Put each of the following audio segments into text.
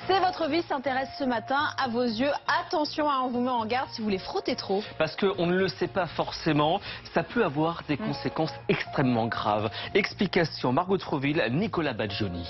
C'est votre vie s'intéresse ce matin à vos yeux. Attention, on vous met en garde si vous les frottez trop. Parce qu'on ne le sait pas forcément, ça peut avoir des conséquences extrêmement graves. Explication Margot de Froville, Nicolas Badjoni.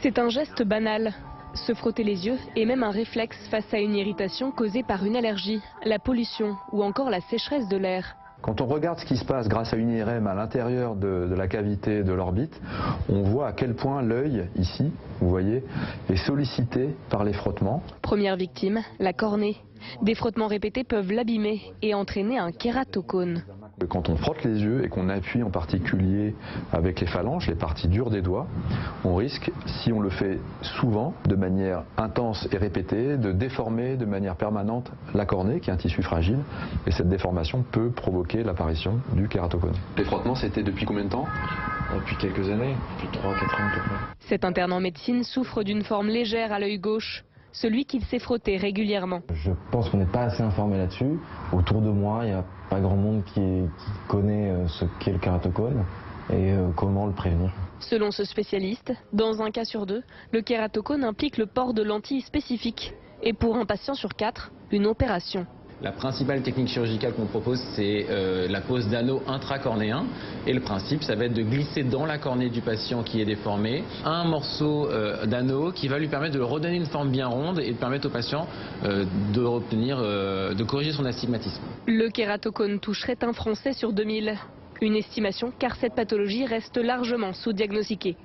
C'est un geste banal. Se frotter les yeux est même un réflexe face à une irritation causée par une allergie, la pollution ou encore la sécheresse de l'air. Quand on regarde ce qui se passe grâce à une IRM à l'intérieur de la cavité de l'orbite, on voit à quel point l'œil, ici, vous voyez, est sollicité par les frottements. Première victime, la cornée. Des frottements répétés peuvent l'abîmer et entraîner un kératocone. Quand on frotte les yeux et qu'on appuie en particulier avec les phalanges, les parties dures des doigts, on risque, si on le fait souvent, de manière intense et répétée, de déformer de manière permanente la cornée, qui est un tissu fragile, et cette déformation peut provoquer l'apparition du kératocone. Les frottements, c'était depuis combien de temps ? Depuis quelques années, depuis 3-4 ans à peu près. Cet interne en médecine souffre d'une forme légère à l'œil gauche, celui qu'il s'est frotté régulièrement. Je pense qu'on n'est pas assez informé là-dessus. Autour de moi, il n'y a pas grand monde qui connaît ce qu'est le kératocone et comment le prévenir. Selon ce spécialiste, dans un cas sur deux, le kératocone implique le port de lentilles spécifiques. Et pour un patient sur 4, une opération. La principale technique chirurgicale qu'on propose, c'est la pose d'anneau intracornéen. Et le principe, ça va être de glisser dans la cornée du patient qui est déformé un morceau d'anneau qui va lui permettre de redonner une forme bien ronde et de permettre au patient de corriger son astigmatisme. Le kératocone toucherait un Français sur 2000. Une estimation car cette pathologie reste largement sous-diagnostiquée.